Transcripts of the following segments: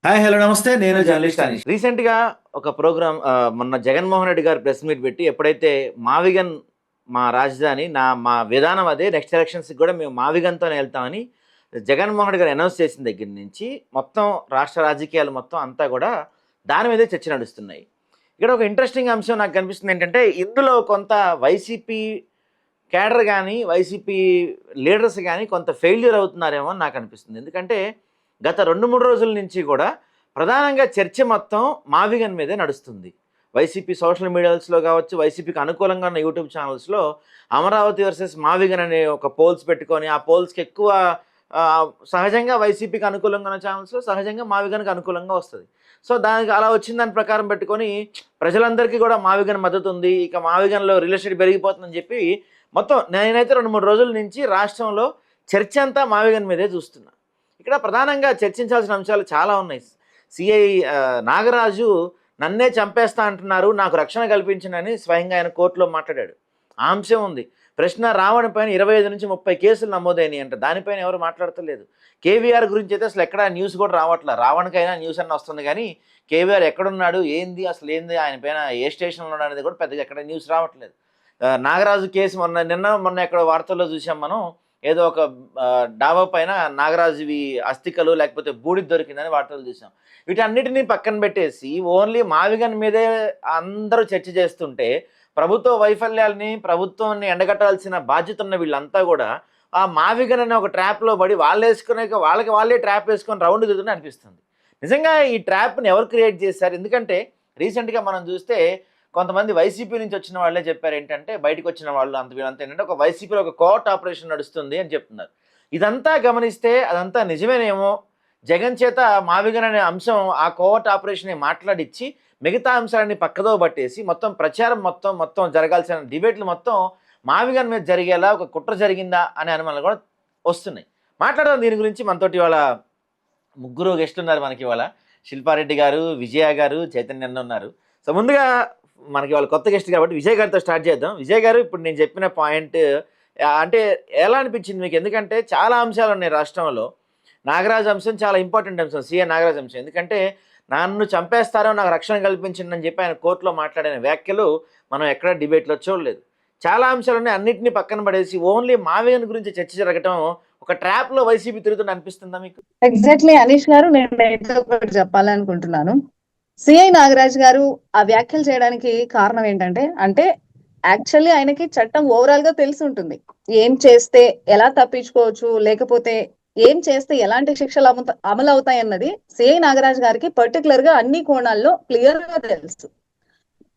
Hi hello నమస్తే. నేను journalist Anish. Recent గా ఒక ప్రోగ్రామ్ మొన్న జగన్మోహన్ రెడ్డి గారు ప్రెస్ మీట్ పెట్టి ఎప్పుడైతే మావిగన్ మా రాజధాని మా విధానం అదే నెక్స్ట్ ఎలక్షన్స్ కూడా మేము మావిగన్తోనే వెళ్తామని జగన్మోహన్ రెడ్డి గారు అనౌన్స్ చేసిన దగ్గర నుంచి మొత్తం రాష్ట్ర రాజకీయాలు మొత్తం అంతా కూడా దాని మీదే చర్చ నడుస్తున్నాయి. ఇక్కడ ఒక ఇంట్రెస్టింగ్ అంశం నాకు కనిపిస్తుంది ఏంటంటే ఇందులో కొంత వైసీపీ క్యాడర్ కానీ వైసీపీ లీడర్స్ కానీ కొంత ఫెయిల్యూర్ అవుతున్నారేమో అని నాకు అనిపిస్తుంది. ఎందుకంటే గత 2-3 రోజుల నుంచి కూడా ప్రధానంగా చర్చ మొత్తం మావిగన్ మీదే నడుస్తుంది. వైసీపీ సోషల్ మీడియాస్లో కావచ్చు, వైసీపీకి అనుకూలంగా ఉన్న యూట్యూబ్ ఛానల్స్లో అమరావతి వర్సెస్ మావిగన్ అనే ఒక పోల్స్ పెట్టుకొని ఆ పోల్స్కి ఎక్కువ సహజంగా వైసీపీకి అనుకూలంగా ఉన్న ఛానల్స్లో సహజంగా మావిగన్కి అనుకూలంగా వస్తుంది. సో దానికి అలా వచ్చిన దాని ప్రకారం పెట్టుకొని ప్రజలందరికీ కూడా మావిగన్ మద్దతు ఉంది, ఇక మావిగన్లో రిలేషన్ పెరిగిపోతుందని చెప్పి మొత్తం నేనైతే 2-3 రోజుల నుంచి రాష్ట్రంలో చర్చ అంతా మావిగన్ మీదే చూస్తున్నా. ఇక్కడ ప్రధానంగా చర్చించాల్సిన అంశాలు చాలా ఉన్నాయి. సిఐ నాగరాజు నన్నే చంపేస్తా అంటున్నారు, నాకు రక్షణ కల్పించనని స్వయంగా ఆయన కోర్టులో మాట్లాడాడు. ఆ అంశం ఉంది. ప్రశ్న రావణ్ పైన 25 నుంచి 30 కేసులు నమోదైనాయి అంట, దానిపైన ఎవరు మాట్లాడతలేదు. కేవీఆర్ గురించి అయితే అసలు ఎక్కడ న్యూస్ కూడా రావట్లే. రావణ్కైనా న్యూస్ అన్న వస్తుంది కానీ కేవీఆర్ ఎక్కడున్నాడు, ఏంది అసలు ఏంది, ఆయన పైన ఏ స్టేషన్లో ఉన్నాడు అనేది కూడా పెద్దగా ఎక్కడ న్యూస్ రావట్లేదు. నాగరాజు కేసు మొన్న ఎక్కడ వార్తల్లో చూసాం మనం, ఏదో ఒక డాబా పైన నాగరాజువి అస్థికలు లేకపోతే బూడిద దొరికిందని వార్తలు చూసాం. వీటన్నిటినీ పక్కన పెట్టేసి ఓన్లీ మావిగన్ మీదే అందరూ చర్చ చేస్తుంటే ప్రభుత్వ వైఫల్యాలని ప్రభుత్వాన్ని ఎండగట్టాల్సిన బాధ్యత ఉన్న వీళ్ళంతా కూడా ఆ మావిగన్ అనే ఒక ట్రాప్లో పడి వాళ్ళకి వాళ్ళే ట్రాప్ వేసుకొని రౌండ్ తిరుగుతుందని అనిపిస్తుంది. నిజంగా ఈ ట్రాప్ని ఎవరు క్రియేట్ చేశారు? ఎందుకంటే రీసెంట్గా మనం చూస్తే కొంతమంది వైసీపీ నుంచి వచ్చిన వాళ్ళే చెప్పారు ఏంటంటే, బయటకు వచ్చిన వాళ్ళు వీళ్ళంతా ఏంటంటే ఒక వైసీపీలో ఒక కోర్ట్ ఆపరేషన్ నడుస్తుంది అని చెప్తున్నారు. ఇదంతా గమనిస్తే అదంతా నిజమేనేమో, జగన్ చేత మావిగన్ అనే అంశం ఆ కోర్ట్ ఆపరేషన్ మాట్లాడిచ్చి మిగతా అంశాలని పక్కదో పట్టేసి మొత్తం ప్రచారం మొత్తం జరగాల్సిన డిబేట్లు మొత్తం మావిగన్ మీద జరిగేలా ఒక కుట్ర జరిగిందా అనే అనుమానాలు కూడా వస్తున్నాయి. మాట్లాడదాం దీని గురించి. మనతోటి ఇవాళ ముగ్గురు గెస్టులు ఉన్నారు మనకి. ఇవాళ శిల్పారెడ్డి గారు, విజయ గారు, చైతన్య అన్న ఉన్నారు. సో ముందుగా మనకి వాళ్ళు కొత్త గెస్ట్ కాబట్టి విజయ్ గారితో స్టార్ట్ చేద్దాం. విజయ్ గారు, ఇప్పుడు నేను చెప్పిన పాయింట్ అంటే ఎలా అనిపించింది మీకు? ఎందుకంటే చాలా అంశాలు ఉన్నాయి రాష్ట్రంలో. నాగరాజు అంశం చాలా ఇంపార్టెంట్ అంశం, సీఏ నాగరాజు అంశం. ఎందుకంటే నన్ను చంపేస్తారో నాకు రక్షణ కల్పించండి అని చెప్పి ఆయన కోర్టులో మాట్లాడిన వ్యాఖ్యలు మనం ఎక్కడ డిబేట్లో చూడలేదు. చాలా అంశాలు ఉన్నాయి, అన్నింటినీ పక్కన పడేసి ఓన్లీ మావిగన్ గురించి చర్చ జరగటం ఒక ట్రాప్లో వైసీపీ తిరుగుతుంది అనిపిస్తుందా మీకు? ఎగ్జాక్ట్లీ అనీష్ గారు, నేను ఏదో ఒకటి చెప్పాలనుకుంటున్నాను. సిఐ నాగరాజ్ గారు ఆ వ్యాఖ్యలు చేయడానికి కారణం ఏంటంటే, యాక్చువల్లీ ఆయనకి చట్టం ఓవరాల్ గా తెలిసి ఉంటుంది. ఏం చేస్తే ఎలా తప్పించుకోవచ్చు, లేకపోతే ఏం చేస్తే ఎలాంటి శిక్షలు అమలు అవుతాయి అన్నది సిఐ నాగరాజ్ గారికి పర్టికులర్ గా అన్ని కోణాల్లో క్లియర్ గా తెలుసు.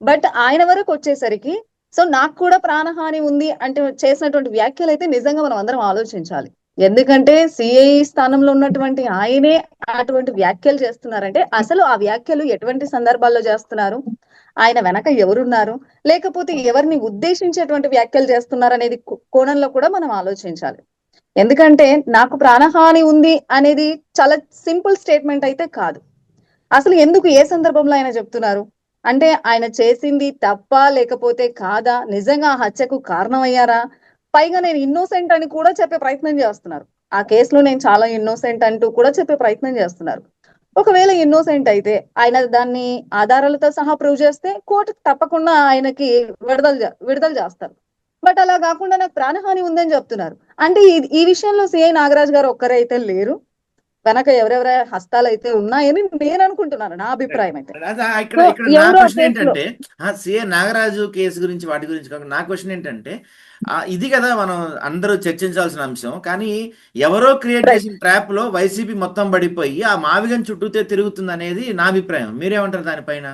బట్ ఆయన వరకు వచ్చేసరికి సో నాకు కూడా ప్రాణహాని ఉంది అంటే చేసినటువంటి వ్యాఖ్యలు అయితే నిజంగా మనం అందరం ఆలోచించాలి. ఎందుకంటే సిఐ స్థానంలో ఉన్నటువంటి ఆయనే అటువంటి వ్యాఖ్యలు చేస్తున్నారంటే అసలు ఆ వ్యాఖ్యలు ఎటువంటి సందర్భాల్లో చేస్తున్నారు, ఆయన వెనక ఎవరున్నారు, లేకపోతే ఎవరిని ఉద్దేశించేటువంటి వ్యాఖ్యలు చేస్తున్నారు అనేది కోణంలో కూడా మనం ఆలోచించాలి. ఎందుకంటే నాకు ప్రాణహాని ఉంది అనేది చాలా సింపుల్ స్టేట్మెంట్ అయితే కాదు. అసలు ఎందుకు, ఏ సందర్భంలో ఆయన చెప్తున్నారు అంటే ఆయన చేసింది తప్ప లేకపోతే కాదా, నిజంగా ఆ హత్యకు కారణమయ్యారా, పైగా నేను ఇన్నోసెంట్ అని కూడా చెప్పే ప్రయత్నం చేస్తున్నారు. ఆ కేసులో నేను చాలా ఇన్నోసెంట్ అంటూ కూడా చెప్పే ప్రయత్నం చేస్తున్నారు. ఒకవేళ ఇన్నోసెంట్ అయితే ఆయన దాన్ని ఆధారాలతో సహా ప్రూవ్ చేస్తే కోర్టు తప్పకుండా ఆయనకి విడుదల చేస్తారు. బట్ అలా కాకుండా నాకు ప్రాణహాని ఉందని చెప్తున్నారు. అంటే ఈ విషయంలో సిఐ నాగరాజ్ గారు ఒక్కరైతే లేరు, వెనక ఎవరెవరి హస్తాలు అయితే ఉన్నాయని నేను అనుకుంటున్నాను, నా అభిప్రాయం అయితే. ఇక్కడ నా క్వశ్చన్ ఏంటంటే, సిఏ నాగరాజు కేసు గురించి వాటి గురించి కాకుండా నా క్వశ్చన్ ఏంటంటే, ఇది కదా మనం అందరూ చర్చించాల్సిన అంశం. కానీ ఎవరో క్రియేట్ చేసిన ట్రాప్ లో వైసీపీ మొత్తం పడిపోయి ఆ మావిగన్ చుట్టూతే తిరుగుతుంది అనేది నా అభిప్రాయం. మీరేమంటారు దానిపైన?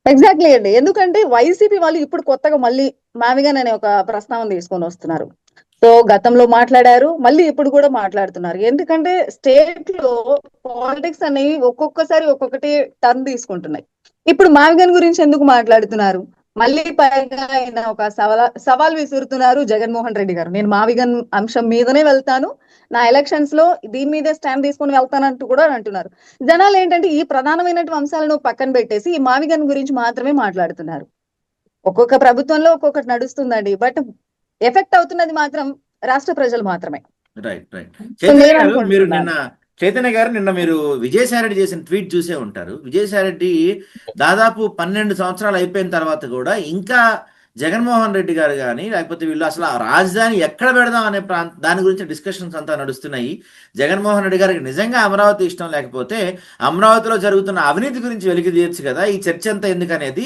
ఎగ్జాక్ట్లీ అండి. ఎందుకంటే వైసీపీ వాళ్ళు ఇప్పుడు కొత్తగా మళ్ళీ మావిగన్ అనే ఒక ప్రస్తావన తీసుకొని వస్తున్నారు. సో గతంలో మాట్లాడారు, మళ్ళీ ఇప్పుడు కూడా మాట్లాడుతున్నారు. ఎందుకంటే స్టేట్ లో పాలిటిక్స్ అనేవి ఒక్కొక్కసారి ఒక్కొక్కటి టర్న్ తీసుకుంటున్నాయి. ఇప్పుడు మావిగన్ గురించి ఎందుకు మాట్లాడుతున్నారు? మళ్ళీ పైగా ఆయన ఒక సవాల్ విసురుతున్నారు జగన్మోహన్ రెడ్డి గారు. నేను మావిగన్ అంశం మీదనే వెళ్తాను, నా ఎలక్షన్స్ లో దీని మీదే స్టాండ్ తీసుకొని వెళ్తానంటూ కూడా అంటున్నారు. జనాలు ఏంటంటే ఈ ప్రధానమైనటువంటి అంశాలను పక్కన పెట్టేసి ఈ మావిగన్ గురించి మాత్రమే మాట్లాడుతున్నారు. ఒక్కొక్క ప్రభుత్వంలో ఒక్కొక్కటి నడుస్తుందండి, బట్ ఎఫెక్ట్ అవుతున్నది మాత్రం రాష్ట్ర ప్రజలు మాత్రమే. Right right. చైతన్య గారు, మీరు నిన్న చైతన్య గారు, నిన్న మీరు విజయసాయిరెడ్డి చేసిన ట్వీట్ చూసే ఉంటారు. విజయసాయిరెడ్డి దాదాపు 12 సంవత్సరాలు అయిపోయిన తర్వాత కూడా ఇంకా జగన్మోహన్ రెడ్డి గారు కానీ లేకపోతే వీళ్ళు అసలు ఆ రాజధాని ఎక్కడ పెడదాం అనే దాని గురించి డిస్కషన్స్ అంతా నడుస్తున్నాయి. జగన్మోహన్ రెడ్డి గారికి నిజంగా అమరావతి ఇష్టం లేకపోతే అమరావతిలో జరుగుతున్న అవినీతి గురించి వెలికి తీయచ్చు కదా, ఈ చర్చ అంతా ఎందుకనేది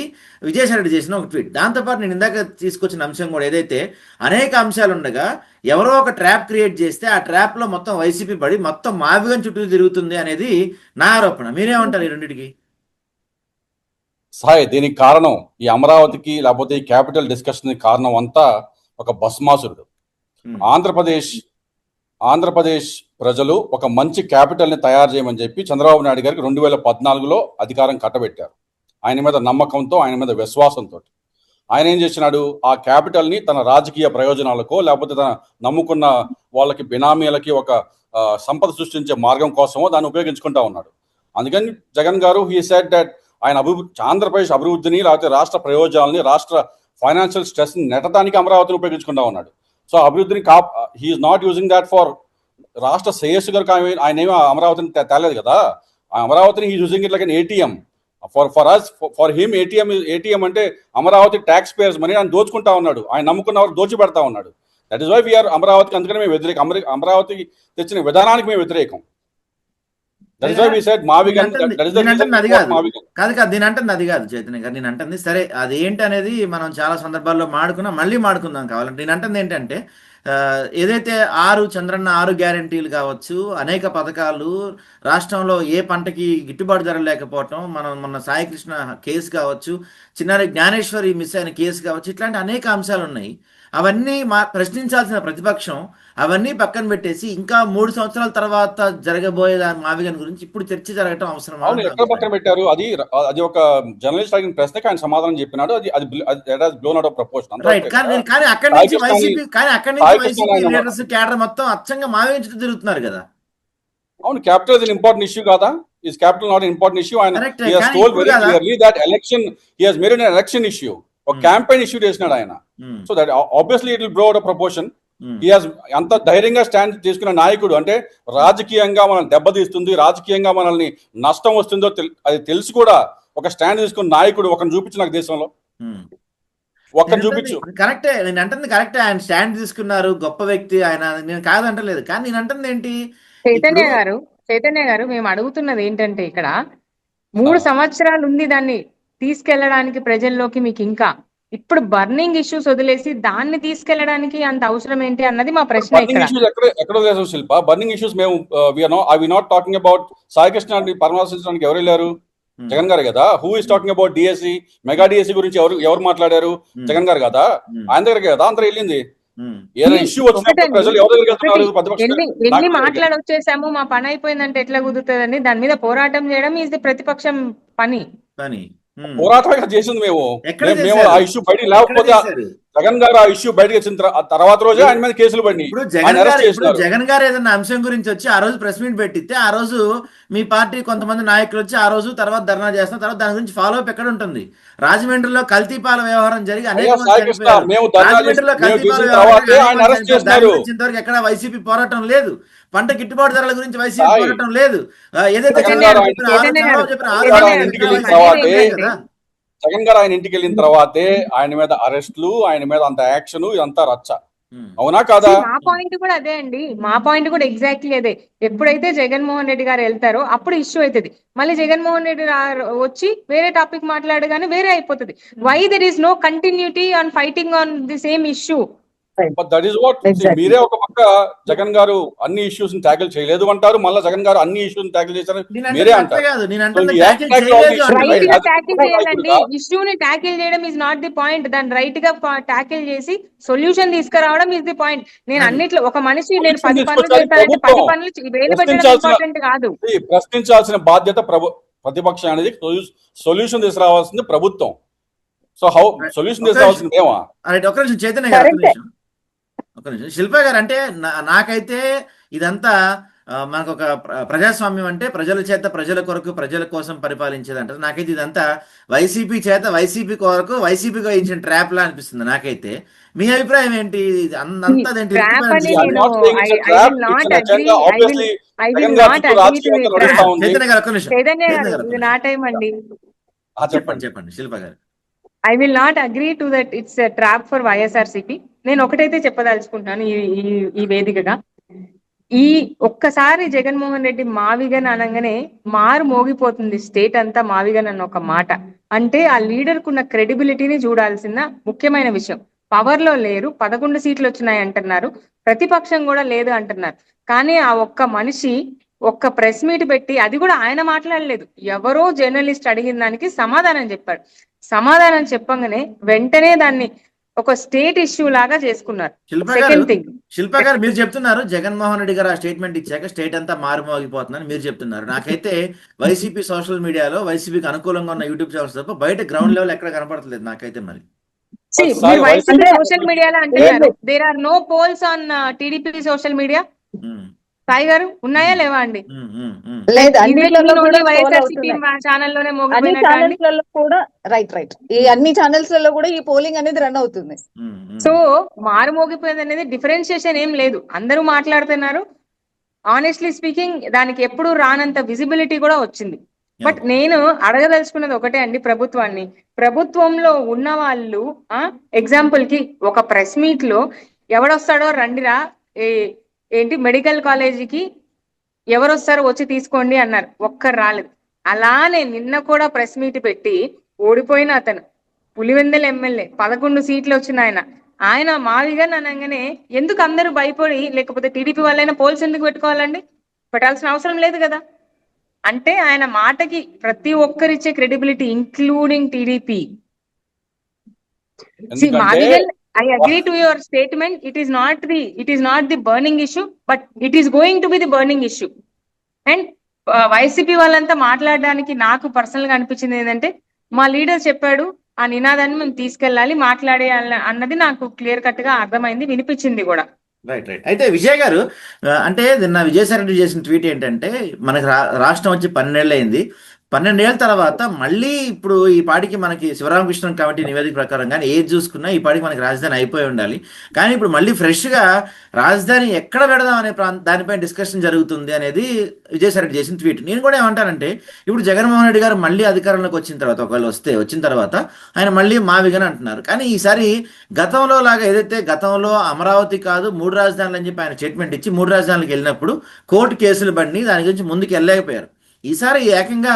విజయసాయిరెడ్డి చేసిన ఒక ట్వీట్. దాంతోపాటు నేను ఇందాక తీసుకొచ్చిన అంశం కూడా ఏదైతే అనేక అంశాలు ఉండగా ఎవరో ఒక ట్రాప్ క్రియేట్ చేస్తే ఆ ట్రాప్లో మొత్తం వైసీపీ పడి మొత్తం మావిగం చుట్టూ తిరుగుతుంది అనేది నా ఆరోపణ. మీరేమంటారు ఈ రెండింటికి? సాయి, దీనికి కారణం ఈ అమరావతికి లేకపోతే ఈ క్యాపిటల్ డిస్కషన్ కారణం అంతా ఒక భస్మాసురుడు. ఆంధ్రప్రదేశ్ ప్రజలు ఒక మంచి క్యాపిటల్ని తయారు చేయమని చెప్పి చంద్రబాబు నాయుడు గారికి 2014లో అధికారం కట్టబెట్టారు. ఆయన మీద నమ్మకంతో, ఆయన మీద విశ్వాసంతో ఆయన ఏం చేసినాడు, ఆ క్యాపిటల్ని తన రాజకీయ ప్రయోజనాలకో లేకపోతే తన నమ్ముకున్న వాళ్ళకి బినామీలకి ఒక సంపద సృష్టించే మార్గం కోసమో దాన్ని ఉపయోగించుకుంటా ఉన్నాడు. అందుకని జగన్ గారు హీ సెడ్ దట్ ఆయన ఆంధ్రప్రదేశ్ అభివృద్ధిని లేకపోతే రాష్ట్ర ప్రయోజనాలని, రాష్ట్ర ఫైనాన్షియల్ స్ట్రెస్ ని నెట్టడానికి అమరావతిని ఉపయోగించుకుంటా ఉన్నాడు. సో అభివృద్ధిని he is not using that for రాష్ట్ర శ్రేయస్సు గారికి. ఆయన ఏమీ అమరావతిని తేలేదు కదా, ఆ అమరావతిని he using it like an ATM. For him ATM అంటే అమరావతి ట్యాక్స్ పేయర్స్ మనీ ఆయన దోచుకుంటా ఉన్నాడు, ఆయన నమ్ముకున్న వారు దోచి పెడతా ఉన్నాడు. దట్ ఈస్ వై వీఆర్ అమరావతికి, అందుకని మేము వ్యతిరేకం, అమరావతికి తెచ్చిన విధానానికి మేము వ్యతిరేకం. కాదు దీని అంటుంది అది కాదు చైతన్య గారు, నేను అంటుంది సరే అది ఏంటి అనేది మనం చాలా సందర్భాల్లో మాడుకున్నాం, మళ్ళీ మాడుకుందాం కావాలంటే. నేను అంటుంది ఏంటంటే ఏదైతే 6 చంద్రన్న 6 గ్యారంటీలు కావచ్చు, అనేక పథకాలు, రాష్ట్రంలో ఏ పంటకి గిట్టుబాటు ధర లేకపోవటం, మనం మొన్న సాయికృష్ణ కేసు కావచ్చు, చిన్నారి జ్ఞానేశ్వరి మిస్ అయిన కేసు కావచ్చు, ఇట్లాంటి అనేక అంశాలు ఉన్నాయి. అవన్నీ ప్రశ్నించాల్సిన ప్రతిపక్షం అవన్నీ పక్కన పెట్టేసి ఇంకా 3 సంవత్సరాల తర్వాత జరగబోయే మావిగన్ గురించి ఇప్పుడు చర్చ జరగటం అవసరం. ఎక్కడ పక్కన పెట్టారు? అది ఒక జర్నలిస్ట్ అడిగిన ప్రశ్నకి ఆయన సమాధానం చెప్పినాడు. కానీ అక్కడి నుంచి వైసీపీ లీడర్స్ క్యాడర్ మొత్తం అచ్చంగా మావిగన్ చుట్టూ తిరుగుతున్నారు కదా. అవును, క్యాపిటల్ ఇస్ ఇంపార్టెంట్ ఇష్యూ కదా. Is capital not an important issue? And he has told very clearly that he has made it an election issue, a campaign issue చేసినాడు ఆయన. So that obviously it will blow out of proportion. He has అంత ధైర్యంగా stand తీసుకున్న నాయకుడు అంటే రాజకీయంగా మనల్ని దెబ్బతీస్తుంది, రాజకీయంగా మనల్ని నష్టం వస్తుందో అది తెలిసి కూడా ఒక స్టాండ్ తీసుకున్న నాయకుడు ఒకరిని చూపించు నాకు దేశంలో, ఒకరిని చూపించు. కరెక్టే, నేను అంటుంది కరెక్టే, ఆయన స్టాండ్ తీసుకున్నారు, గొప్ప వ్యక్తి ఆయన, నేను కాదంటలేదు. కానీ నేను అంటుంది ఏంటి, చైతన్య గారు మేము అడుగుతున్నది ఏంటంటే ఇక్కడ 3 సంవత్సరాలు ఉంది దాన్ని తీసుకెళ్లడానికి ప్రజల్లోకి, మీకు ఇంకా ఇప్పుడు బర్నింగ్ ఇష్యూస్ వదిలేసి దాన్ని తీసుకెళ్లడానికి అంత అవసరం ఏంటి అన్నది మా ప్రశ్న. ఎక్కడ లేదు శిల్ప, బర్నింగ్ ఇష్యూస్ మేము నాట్ టాకింగ్ అబౌట్ సాయికృష్ణ పరామర్శించడానికి ఎవరు వెళ్ళారు? జగన్ గారు కదా. Who is talking about DSC, mega DSC గురించి ఎవరు మాట్లాడారు? జగన్ గారు కదా, ఆయన దగ్గర కదా అందరూ వెళ్ళింది. ఎన్ని మాట్లాడొచ్చేసాము, మా పని అయిపోయిందంటే ఎట్లా కుదురుతుందని దాని మీద పోరాటం చేయడం ఈజ్ ది ప్రతిపక్షం పని. పోరాటం చేసింది మేము ఆ ఇష్యూ బయటికి లేకపోతే జగన్ గారు ఆ ఇష్యూ బయటకు వచ్చిన తర్వాత రోజే ఆయన మీద కేసులు పడినాయి. జగన్ గారు ఏదైనా అంశం గురించి వచ్చి ఆ రోజు ప్రెస్ మీట్ పెట్టితే ఆ రోజు మీ పార్టీ కొంతమంది నాయకులు వచ్చి ఆ రోజు తర్వాత ధర్నా చేస్తున్న తర్వాత దాని గురించి ఫాలో అప్ ఎక్కడ ఉంటుంది? రాజమండ్రిలో కల్తీపాల వ్యవహారం జరిగి ఇంతవరకు ఎక్కడ వైసీపీ పోరాటం లేదు, పంట గిట్టుబాటు ధరల గురించి వైసీపీ పోరాటం లేదు. ఏదైతే జగన్ గారు ఆయన ఇంటికి వెళ్ళిన తర్వాతే ఆయన మీద అరెస్టులు, ఆయన మీద అంత యాక్షన్, ఇదంతా రచ్చ. అవునా కాదా? మా పాయింట్ కూడా అదే అండి, మా పాయింట్ కూడా ఎగ్జాక్ట్లీ అదే. ఎప్పుడైతే జగన్మోహన్ రెడ్డి గారు వెళ్తారో అప్పుడు ఇష్యూ అవుతుంది. మళ్ళీ జగన్మోహన్ రెడ్డి వచ్చి వేరే టాపిక్ మాట్లాడగానే వేరే అయిపోతుంది. Why there is no continuity on fighting on the same issue? That is what. మీరే ఒక పక్క జగన్ గారు అన్ని ఇష్యూస్ ని ట్యాకిల్ చేయలేదు అంటారు, మళ్ళీ జగన్ గారు అన్ని ఇష్యూస్ ట్యాకిల్ చేశారు మీరే అంటారు. ఇష్యూని ట్యాకిల్ చేయడం ఇస్ నాట్ ది పాయింట్, దాన్ని రైట్ గా ట్యాకిల్ చేసి సొల్యూషన్ తీసుకురావడం ఇస్ ది పాయింట్. నేను అన్నిట్లో ఒక మనిషి నేను 10 పనులు చేస్తానంటే 10 పనులు వేలు పెట్టడం ఇంపార్టెంట్ కాదు. ప్రశ్నించాల్సిన బాధ్యత ప్రతిపక్షం అనేది, సొల్యూషన్ తీసుకురావాల్సింది ప్రభుత్వం. సో హౌ సొల్యూషన్ తీసుకురావాల్సింది ఏమా? ఒక నిమిషం చైతన్య గారు, ఒక నిమిషం శిల్ప గారు, అంటే నాకైతే ఇదంతా మనకు ఒక ప్రజాస్వామ్యం అంటే ప్రజల చేత ప్రజల కొరకు ప్రజల కోసం పరిపాలించేది అంటారు. నాకైతే ఇదంతా వైసీపీ చేత వైసీపీ కొరకు వైసీపీగా ఇచ్చిన ట్రాప్ లా అనిపిస్తుంది నాకైతే. మీ అభిప్రాయం ఏంటి? అంతా దేంటి ట్రాప్ అని See, I'm నేను not saying it's a I trap, will it's not an agree. agenda. Obviously, I will Jagan గారి not చుట్టూ agree to రాజకీయం the అంతా trap. నడుస్తా ఉంది. చైతన్య గారు ఒక్క నిమిషం. చైతన్య చైతన్య గారు గారు ఒక్క ఇది నిమిషం. నా టైం అండి. చెప్పండి చెప్పండి. చెప్పండి శిల్ప గారు. I will not agree to that it's trap for YSRCP. నేను ఒకటైతే చెప్పదలుచుకుంటాను ఈ వేదికగా, ఈ ఒక్కసారి జగన్మోహన్ రెడ్డి మావిగన్ అనగానే మారు మోగిపోతుంది స్టేట్ అంతా మావిగన్ అన్న ఒక మాట. అంటే ఆ లీడర్ కున్న క్రెడిబిలిటీని చూడాల్సిన ముఖ్యమైన విషయం. పవర్ లో లేరు, 11 సీట్లు వచ్చినాయి అంటున్నారు, ప్రతిపక్షం కూడా లేదు అంటున్నారు. కానీ ఆ ఒక్క మనిషి ఒక్క ప్రెస్ మీట్ పెట్టి, అది కూడా ఆయన మాట్లాడలేదు, ఎవరో జర్నలిస్ట్ అడిగిన దానికి సమాధానం చెప్పాడు. సమాధానం చెప్పంగానే వెంటనే దాన్ని ఒక స్టేట్ ఇష్యూ లాగా చేసుకున్నారు. శిల్ప గారు, సెకండ్ థింగ్, శిల్ప గారు మీరు చెప్తున్నారు జగన్మోహన్ రెడ్డి గారు ఆ స్టేట్మెంట్ ఇచ్చాక స్టేట్ అంతా మారుమోగిపోతుందని మీరు చెప్తున్నారు. నాకైతే వైసీపీ సోషల్ మీడియాలో వైసీపీకి అనుకూలంగా ఉన్న యూట్యూబ్ ఛానల్స్ తప్ప బయట గ్రౌండ్ లెవెల్ ఎక్కడ కనపడట్లేదు నాకైతే. మరి మీరు వైసీపీ సోషల్ మీడియాలో అంటున్నారు, లేదు. There are no polls on TDP social media. Um, Sai గారు ఉన్నాయా లేవా అండి? లేదు, అన్నిట్లలో కూడా poll వైఎస్ఆర్సీపీ అవుతున్నాయి. ఛానల్లోనే అన్ని మోగిపోయినట్టు అండి. ఛానల్స్ లలో కూడా రైట్ ఈ అన్ని ఛానల్స్ లలో కూడా ఈ పోలింగ్ అనేది రన్ అవుతుంది. సో మారు మోగిపోయింది అనేది డిఫరెన్షియేషన్ ఏం లేదు, అందరూ మాట్లాడుతున్నారు. ఆనెస్ట్లీ స్పీకింగ్ దానికి ఎప్పుడు రానంత విజిబిలిటీ కూడా వచ్చింది. బట్ నేను అడగదలుచుకున్నది ఒకటే అండి, ప్రభుత్వంలో ఉన్న వాళ్ళు ఎగ్జాంపుల్ కి ఒక ప్రెస్ మీట్ లో ఎవడొస్తాడో రండిరా, ఏంటి మెడికల్ కాలేజీకి ఎవరొస్తారో వచ్చి తీసుకోండి అన్నారు, ఒక్కరు రాలేదు. అలానే నిన్న కూడా ప్రెస్ మీట్ పెట్టి ఓడిపోయిన అతను పులివెందల ఎమ్మెల్యే 11 సీట్లు వచ్చిన ఆయన మావిగన్ అనగానే ఎందుకు అందరూ భయపడి, లేకపోతే టీడీపీ వాళ్ళైనా పోల్స్ ఎందుకు పెట్టుకోవాలండి? పెట్టాల్సిన అవసరం లేదు కదా. అంటే ఆయన మాటకి ప్రతి ఒక్కరిచ్చే credibility including TDP. Mavigan, I agree to your statement. It is not the burning issue, but it is going to be the burning issue. And YCP వాళ్ళంతా మాట్లాడడానికి నాకు పర్సనల్ గా అనిపించింది ఏంటంటే, మా లీడర్ చెప్పాడు, ఆ నినాదాన్ని మేము తీసుకెళ్ళాలి, మాట్లాడేయాలి అన్నది నాకు క్లియర్ కట్ గా అర్థమైంది, వినిపించింది కూడా. రైట్. అయితే విజయ్ గారు, అంటే నిన్న విజయసాయి రెడ్డి చేసిన ట్వీట్ ఏంటంటే, మనకి రాష్ట్రం వచ్చి 12 ఏళ్ళు అయింది. 12 ఏళ్ళ తర్వాత మళ్ళీ ఇప్పుడు ఈ పాటికి మనకి శివరామకృష్ణన్ కమిటీ నివేదిక ప్రకారం కానీ ఏది చూసుకున్నా ఈ పాటికి మనకి రాజధాని అయిపోయి ఉండాలి. కానీ ఇప్పుడు మళ్ళీ ఫ్రెష్గా రాజధాని ఎక్కడ పెడదాం అనే దానిపై డిస్కషన్ జరుగుతుంది అనేది విజయసాయి రెడ్డి చేసిన ట్వీట్. నేను కూడా ఏమంటానంటే, ఇప్పుడు జగన్మోహన్ రెడ్డి గారు మళ్ళీ అధికారంలోకి వచ్చిన తర్వాత, ఒకవేళ వచ్చిన తర్వాత ఆయన మళ్ళీ మావిగన్ అంటున్నారు. కానీ ఈసారి గతంలో లాగా ఏదైతే గతంలో అమరావతి కాదు 3 రాజధానులు అని చెప్పి ఆయన స్టేట్మెంట్ ఇచ్చి 3 రాజధానులకు వెళ్ళినప్పుడు కోర్టు కేసులు పడి దాని గురించి ముందుకు వెళ్ళలేకపోయారు. ఈసారి ఏకంగా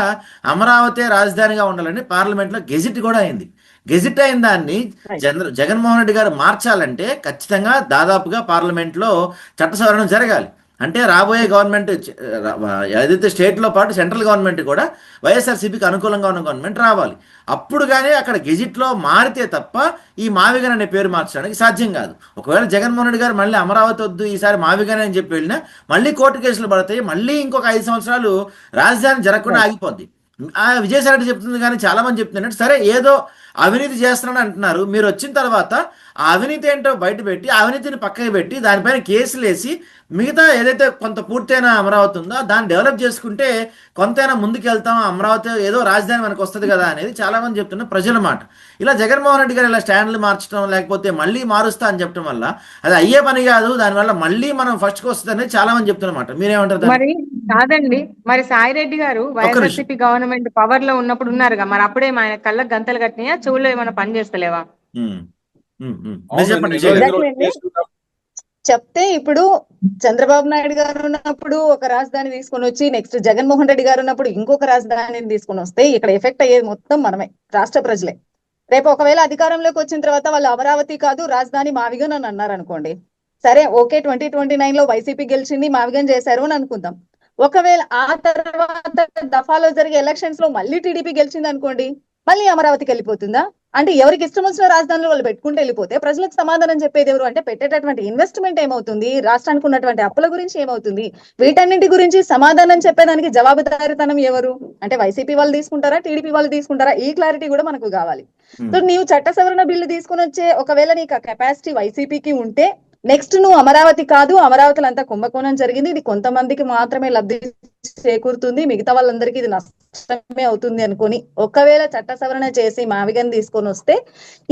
అమరావతి రాజధానిగా ఉండాలని పార్లమెంట్లో గెజిట్ కూడా అయింది. గెజిట్ అయిన దాన్ని జగన్మోహన్ రెడ్డి గారు మార్చాలంటే ఖచ్చితంగా దాదాపుగా పార్లమెంట్లో చట్ట సవరణ జరగాలి. అంటే రాబోయే గవర్నమెంట్ ఏదైతే స్టేట్లో పాటు సెంట్రల్ గవర్నమెంట్ కూడా వైఎస్ఆర్సీపీకి అనుకూలంగా ఉన్న గవర్నమెంట్ రావాలి. అప్పుడు కానీ అక్కడ గెజిట్లో మారితే తప్ప ఈ మావిగన్ అనే పేరు మార్చడానికి సాధ్యం కాదు. ఒకవేళ జగన్మోహన్ రెడ్డి గారు మళ్ళీ అమరావతి వద్దు ఈసారి మావిగన్ అని చెప్పి వెళ్ళినా మళ్ళీ కోర్టు కేసులు పడతాయి, మళ్ళీ ఇంకొక 5 సంవత్సరాలు రాజధాని జరగకుండా ఆగిపోద్ది. విజయసాయి రెడ్డి చెప్తుంది కానీ చాలా మంది చెప్తున్నారు, సరే ఏదో అవినీతి చేస్తున్నాడు అంటున్నారు, మీరు వచ్చిన తర్వాత ఆ అవినీతి ఏంటో బయట పెట్టి అవినీతిని పక్కకి పెట్టి దానిపైన కేసులు వేసి మిగతా ఏదైతే కొంత పూర్తయిన అమరావతి ఉందో దాన్ని డెవలప్ చేసుకుంటే కొంతైనా ముందుకెళ్తాం, అమరావతి ఏదో రాజధాని మనకు వస్తుంది కదా అనేది చాలా మంది చెప్తున్న ప్రజల మాట. ఇలా జగన్మోహన్ రెడ్డి గారు ఇలా స్టాండ్లు మార్చడం లేకపోతే మళ్ళీ మారుస్తా అని చెప్పడం వల్ల అది అయ్యే పని కాదు, దానివల్ల మళ్ళీ మనం ఫస్ట్కి వస్తుంది అనేది చాలా మంది చెప్తున్నమాట. మీరేమంటారు? మరి కాదండి, మరి సాయి రెడ్డి గారు వైఎస్ఆర్సీపీ గవర్నమెంట్ పవర్ లో ఉన్నప్పుడు ఉన్నారుగా, మరి అప్పుడే ఆయన కళ్ళకు గంతలు కట్టినాయా, చెవుల్లో ఏమైనా పని చేస్తలేవా? చెప్తే ఇప్పుడు చంద్రబాబు నాయుడు గారు ఉన్నప్పుడు ఒక రాజధాని తీసుకొని వచ్చి నెక్స్ట్ జగన్మోహన్ రెడ్డి గారు ఉన్నప్పుడు ఇంకొక రాజధానిని తీసుకొని వస్తే ఇక్కడ ఎఫెక్ట్ అయ్యేది మొత్తం మనమే, రాష్ట్ర ప్రజలే. రేపు ఒకవేళ అధికారంలోకి వచ్చిన తర్వాత వాళ్ళు అమరావతి కాదు రాజధాని మావిగన్ అని అన్నారు అనుకోండి, సరే ఓకే 2029 లో వైసీపీ గెలిచింది మావిగన్ చేశారు అని అనుకుందాం. ఒకవేళ ఆ తర్వాత దఫాలో జరిగే ఎలక్షన్స్ లో మళ్ళీ టీడీపీ గెలిచింది అనుకోండి, మళ్ళీ అమరావతికి వెళ్ళిపోతుందా? అంటే ఎవరికి ఇష్టం వచ్చిన రాజధానిలో వాళ్ళు పెట్టుకుంటూ వెళ్ళిపోతే ప్రజలకు సమాధానం చెప్పేది ఎవరు? అంటే పెట్టేటటువంటి ఇన్వెస్ట్మెంట్ ఏమవుతుంది, రాష్ట్రానికి ఉన్నటువంటి అప్పుల గురించి ఏమవుతుంది, వీటన్నింటి గురించి సమాధానం చెప్పేదానికి జవాబుదారీతనం ఎవరు? అంటే వైసీపీ వాళ్ళు తీసుకుంటారా, టీడీపీ వాళ్ళు తీసుకుంటారా? ఈ క్లారిటీ కూడా మనకు కావాలి. సో నీవు చట్ట సవరణ బిల్లు తీసుకుని వచ్చే ఒకవేళ నీకు కెపాసిటీ వైసీపీకి ఉంటే నెక్స్ట్ నువ్వు అమరావతి కాదు, అమరావతిలో అంతా కుంభకోణం జరిగింది, ఇది కొంతమందికి మాత్రమే లబ్ధి చేకూరుతుంది, మిగతా వాళ్ళందరికీ ఇది నష్టమే అవుతుంది అనుకొని ఒకవేళ చట్ట సవరణ చేసి మావిగన్ తీసుకొని వస్తే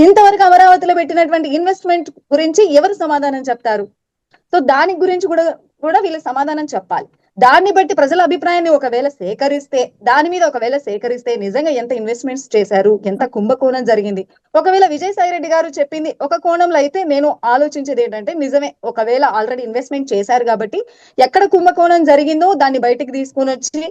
ఇంతవరకు అమరావతిలో పెట్టినటువంటి ఇన్వెస్ట్మెంట్ గురించి ఎవరు సమాధానం చెప్తారు? సో దాని గురించి కూడా వీళ్ళు సమాధానం చెప్పాలి. దాన్ని బట్టి ప్రజల అభిప్రాయాన్ని దాని మీద ఒకవేళ సేకరిస్తే నిజంగా ఎంత ఇన్వెస్ట్మెంట్స్ చేశారు, ఎంత కుంభకోణం జరిగింది. ఒకవేళ విజయసాయి రెడ్డి గారు చెప్పింది ఒక కోణంలో అయితే నేను ఆలోచించేది ఏంటంటే నిజమే, ఒకవేళ ఆల్రెడీ ఇన్వెస్ట్మెంట్ చేశారు కాబట్టి ఎక్కడ కుంభకోణం జరిగిందో దాన్ని బయటికి తీసుకొని వచ్చి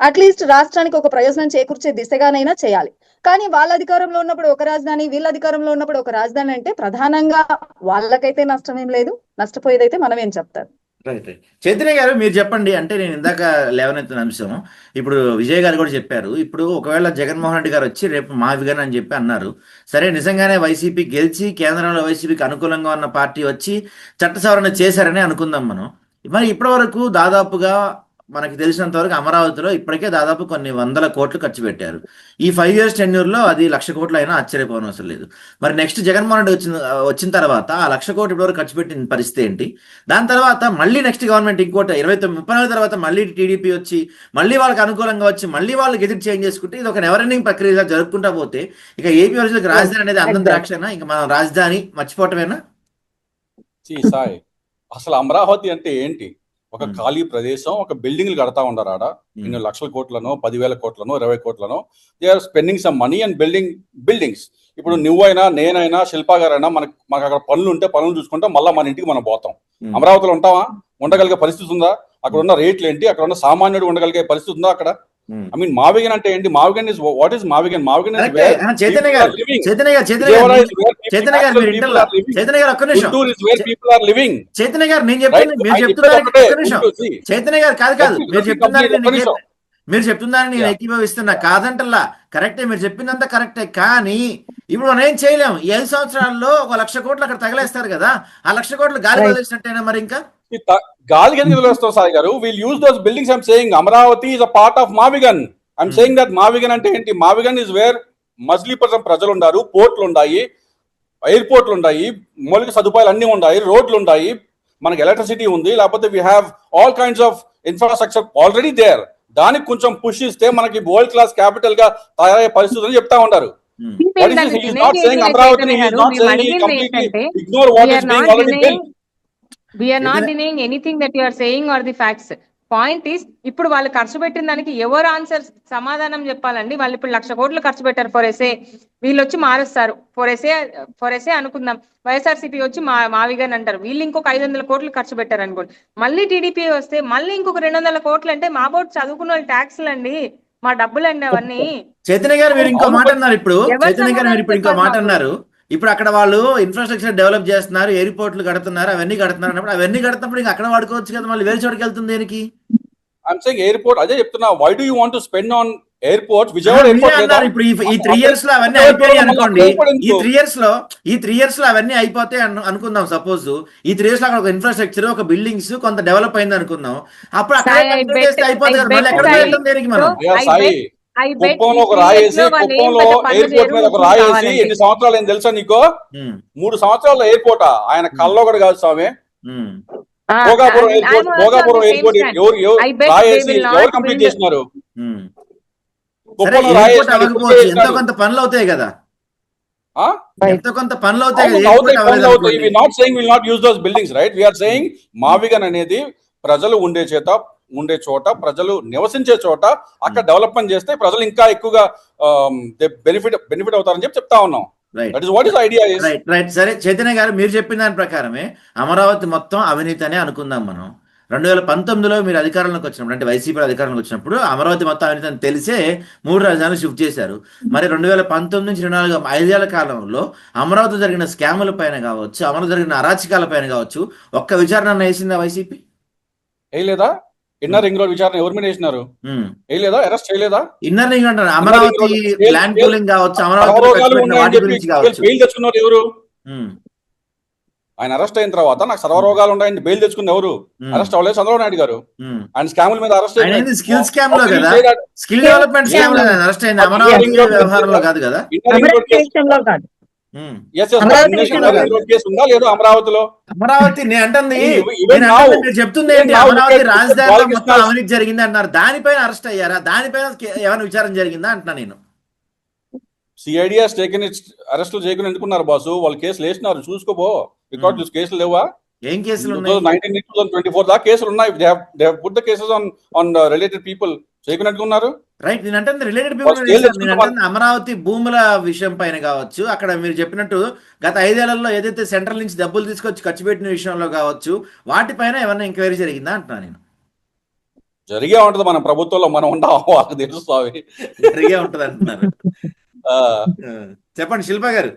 అట్లీస్ట్ రాష్ట్రానికి ఒక ప్రయోజనం చేకూర్చే దిశగానైనా చేయాలి. కానీ వాళ్ళ అధికారంలో ఉన్నప్పుడు ఒక రాజధాని, వీళ్ళ అధికారంలో ఉన్నప్పుడు ఒక రాజధాని అంటే ప్రధానంగా వాళ్ళకైతే నష్టం ఏం లేదు, నష్టపోయేదైతే మనం ఏం చెప్తారు. రైట్ రైట్ చైతన్య గారు మీరు చెప్పండి. అంటే నేను ఇందాక లేవనెత్తిన అంశం ఇప్పుడు విజయ్ గారు కూడా చెప్పారు. ఇప్పుడు ఒకవేళ జగన్మోహన్ రెడ్డి గారు వచ్చి రేపు మావిగన్ అని చెప్పి అన్నారు, సరే నిజంగానే వైసీపీ గెలిచి కేంద్రంలో వైసీపీకి అనుకూలంగా ఉన్న పార్టీ వచ్చి చట్ట సవరణ చేశారని అనుకుందాం మనం. మరి ఇప్పటి వరకు దాదాపుగా మనకి తెలిసినంత వరకు అమరావతిలో ఇప్పటికే దాదాపు కొన్ని 100 కోట్లు ఖర్చు పెట్టారు. ఈ 5 years టెన్యూర్లో అది 1,00,000 కోట్లు అయినా ఆశ్చర్యపోనవసరం లేదు. మరి నెక్స్ట్ జగన్మోహన్ రెడ్డి వచ్చిన తర్వాత ఆ 1,00,000 కోట్లు ఇప్పటివరకు ఖర్చు పెట్టిన పరిస్థితి ఏంటి? దాని తర్వాత మళ్ళీ నెక్స్ట్ గవర్నమెంట్ ఇంకోటి 29-30 తర్వాత మళ్ళీ టీడీపీ వచ్చి మళ్ళీ వాళ్ళకి అనుకూలంగా వచ్చి మళ్ళీ వాళ్ళకి ఎదురు చేంజ్ చేసుకుంటే ఇది ఒక నెవర్ ఎండింగ్ ప్రక్రియగా జరుపుకుంటా పోతే ఇక ఏపీ ప్రజలకు రాజధాని అనేది అందం ద్రాక్షనా? ఇంకా మనం రాజధాని మర్చిపోవటమేనా? సాయి, అసలు అమరావతి అంటే ఏంటి? ఒక ఖాళీ ప్రదేశం, ఒక బిల్డింగ్లు కడతా ఉండరు ఆడ. ఇన్ని 1,00,000 కోట్లను, 10,000 కోట్లను, 20 కోట్లను. They are spending some money and buildings. ఇప్పుడు నువ్వైనా, నేనైనా, శిల్పా గారైనా మనకు అక్కడ పనులు ఉంటే పనులు చూసుకుంటాం, మళ్ళీ మన ఇంటికి మనం పోతాం. అమరావతిలో ఉంటావా? ఉండగలిగే పరిస్థితి ఉందా? అక్కడ ఉన్న రేట్లు ఏంటి? అక్కడ ఉన్న సామాన్యుడు ఉండగలిగే పరిస్థితి ఉందా అక్కడ? ఐ మీన్ మావిగన్ అంటే ఏంటి? Mavigan is what is Mavigan? Mavigan is where Chaitanya గారు ఒక్క నిమిషం. People are living. చైతన్య గారు నేను చైతన్య గారు కాదు మీరు చెప్తుందని నేను ఏకీభవిస్తున్నా, కాదంటల్లా, కరెక్టే, మీరు చెప్పిందంతా కరెక్టే. కానీ ఇప్పుడు మనం ఏం చేయలేము. ఈ 5 సంవత్సరాల్లో 1,00,000 కోట్లు అక్కడ తగలేస్తారు కదా, ఆ 1,00,000 కోట్లు గాలి వదిలేసినట్టేనా? మరి ఇంకా గాలికి ఎందుకు వదిలేస్తాం సాయి గారు? Will use those buildings. I'm saying Amaravati is a part of Mavigan. I'm saying that Mavigan అంటే ఏంటి? మావిగన్ ఇస్ వేర్ మజిలీపర్సన్ ప్రజలు ఉన్నారు, పోర్ట్లు ఉన్నాయి, ఎయిర్పోర్ట్లు ఉన్నాయి, మౌలిక సదుపాయాలు అన్ని ఉన్నాయి, రోడ్లు ఉన్నాయి, మనకి ఎలక్ట్రిసిటీ ఉంది, లేకపోతే we have all kinds of infrastructure already there. దానికి కొంచెం పుష్ ఇస్తే మనకి వరల్డ్ క్లాస్ క్యాపిటల్ గా తయారయ్యే పరిస్థితులు చెప్తా ఉంటారు. We are not denying anything that you are saying or the facts. Point is, ఇప్పుడు వాళ్ళు ఖర్చు పెట్టిన దానికి ఎవరు ఆన్సర్ సమాధానం చెప్పాలండి? వాళ్ళు ఇప్పుడు 1,00,000 కోట్లు ఖర్చు పెట్టారు ఫర్ ఎస్ఏ, వీళ్ళు వచ్చి మారుస్తారు ఫర్ ఎస్ఏ అనుకుందాం. వైఎస్ఆర్సీపీ వచ్చి మావిగన్ అంటారు, వీళ్ళు ఇంకొక 500 కోట్లు ఖర్చు పెట్టారు అనుకోండి. మళ్ళీ టీడీపీ వస్తే మళ్ళీ ఇంకొక 200 కోట్లు. అంటే మా బోర్డు చదువుకున్న వాళ్ళు ట్యాక్స్లు అండి, మా డబ్బులు అండి అవన్నీ. చైతన్య గారు మీరు ఇంకో మాట అన్నారు. ఇప్పుడు చైతన్య గారు మీరు ఇప్పుడు ఇంకో మాట అన్నారు. ఇప్పుడు అక్కడ వాళ్ళు ఇన్ఫ్రాస్ట్రక్చర్ డెవలప్ చేస్తున్నారు, ఎయిర్పోర్ట్లు కడుతున్నారు, అవన్నీ కడుతున్నారు అన్నప్పుడు అవన్నీ కడుతున్నప్పుడు ఇంకా అక్కడ వాడుకోవచ్చు కదా, మళ్ళీ వేరే చోటుకి వెళ్తుంది దేనికి? ఐఎమ్ సేయింగ్ ఎయిర్పోర్ట్, అదే చెప్తున్నా. Why do you want to spend on airport? Vijayawada airport లేదా? ఇప్పుడు ఈ 3 years లో అవన్నీ అయిపోయాయి అనుకోండి. ఈ 3 years లో అవన్నీ అయిపోతే అనుకుందాం. సపోజ్ ఈ 3 years లో అక్కడ ఒక ఇన్ఫ్రాస్ట్రక్చర్, ఒక బిల్డింగ్స్ కొంత డెవలప్ అయింది అనుకుందాం. అప్పుడు అక్కడ అయిపోతుంది కదా, మళ్ళీ ఎక్కడ వెళ్ళడం దేనికి మనం? కుప్పంలో ఒక రాయేసి, కుప్పంలో ఎయిర్పోర్ట్ మీద ఒక రాయేసి ఎన్ని సంవత్సరాలు ఏం తెలుసా నీకో? 3 సంవత్సరాల ఎయిర్పోర్టా? ఆయన కల్లో కూడా కాదు స్వామి. భోగాపురం ఎయిర్పోర్ట్ రాయేసి ఎవరు కంప్లీట్ చేసినారు? ఎంతో కొంత పనులు అవుతాయి కదా, ఎంతో కొంత పనులు అవుతాయి. Not saying will not use those buildings, right? We are saying Mavigan అనేది ప్రజలు ఉండే చోట, ప్రజలు నివసించే చోట అక్కడ డెవలప్మెంట్ చేస్తే ప్రజలు ఇంకా ఎక్కువగా బెనిఫిట్ అవుతారని చెప్తా ఉన్నాం. సరే చైతన్య గారు మీరు చెప్పిన దాని ప్రకారమే అమరావతి మొత్తం అవినీతి అనే అనుకుందాం మనం. 2019లో మీరు అధికారంలోకి వచ్చినప్పుడు, అంటే వైసీపీ అధికారంలోకి వచ్చినప్పుడు అమరావతి మొత్తం అవినీతి అని తెలిసే 3 రాజధానులు షిఫ్ట్ చేశారు. మరి 2019 నుంచి 24 5 ఏళ్ల కాలంలో అమరావతి జరిగిన స్కాముల పైన కావచ్చు, అమరావతి జరిగిన అరాచకాల పైన కావచ్చు, ఒక్క విచారణ వేసిందా వైసీపీ? వేయలేదా? ఇన్నర్ రింగ్ రోడ్ విచారణ ఎవరి మీద వేసినారు? వేయలేదా? అరెస్ట్ చేయలేదా? ఇన్నర్ రింగ్ అంటారు, అమరావతి ల్యాండ్ పూలింగ్ కావచ్చు, అమరావతి బెయిల్ తెచ్చుకున్నారు ఎవరు? ఆయన అరెస్ట్ అయిన తర్వాత నాకు సర్వరోగాలు ఉన్నాయని బెయిల్ తెచ్చుకున్న ఎవరు? అరెస్ట్ అవ్వలేదు చంద్రబాబు నాయుడు గారు. ఆయన స్కాముల మీద అరెస్ట్ అయింది, స్కిల్ స్కామ్ లో కదా, స్కిల్ డెవలప్మెంట్ స్కామ్ లో అరెస్ట్ అయింది, అమరావతి వ్యవహారంలో కాదు కదా. ఉమ్. ఎస్ ఎస్ అమరావతి ఇంగ్లీష్ విషయంలో మ్యారేజ్ కాదు. కేసు ఉందా లేదా అమరావతిలో? అమరావతి నేను అంటుంది ఈవెన్ నౌ మీరు చెప్తుంది ఈవెన్ ఏంటి, నౌ లుక్ అమరావతి ఎట్ రాజధానిలో మొత్తం బాలకృష్ణ. అవినీతి జరిగింది అంటున్నారు, దానిపైన అరెస్ట్ అయ్యారా, దానిపైన ఏమైనా విచారణ జరిగిందా అంటున్నా నేను. సిఐడి హాస్ టేకెన్ ఇట్స్ అరెస్టులు చేయకుండా ఎందుకున్నారు బాసు? వాళ్ళు కేసులు వేసినారు, చూసుకోబో. రికార్డు కేసులు లేవా? ఏం కేసులు ఉన్నాయి? 2019 2024 దాకా కేసులు ఉన్నాయి. They have put the cases on related people. చేయకుండా ఉన్నారు. రైట్, నేను అంటే రిలేటెడ్ వాళ్ళు పీపుల్, స్కేల్ నేను తెచ్చుకుంటామా? అంటే అమరావతి భూముల విషయం పైన కావచ్చు, అక్కడ మీరు చెప్పినట్టు గత 5 ఏళ్లలో ఏదైతే సెంట్రల్ నుంచి డబ్బులు తీసుకొచ్చి ఖర్చు పెట్టిన విషయంలో కావచ్చు, వాటిపైన ఏమైనా ఎంక్వైరీ జరిగిందా అంటున్నా నేను. జరిగే ఉంటది మన ప్రభుత్వంలో, మనం ఉండాం, వాళ్ళకి తెలుసు అవి. జరిగే ఉంటది అంటున్నారు. ఆ, చెప్పండి శిల్ప గారు.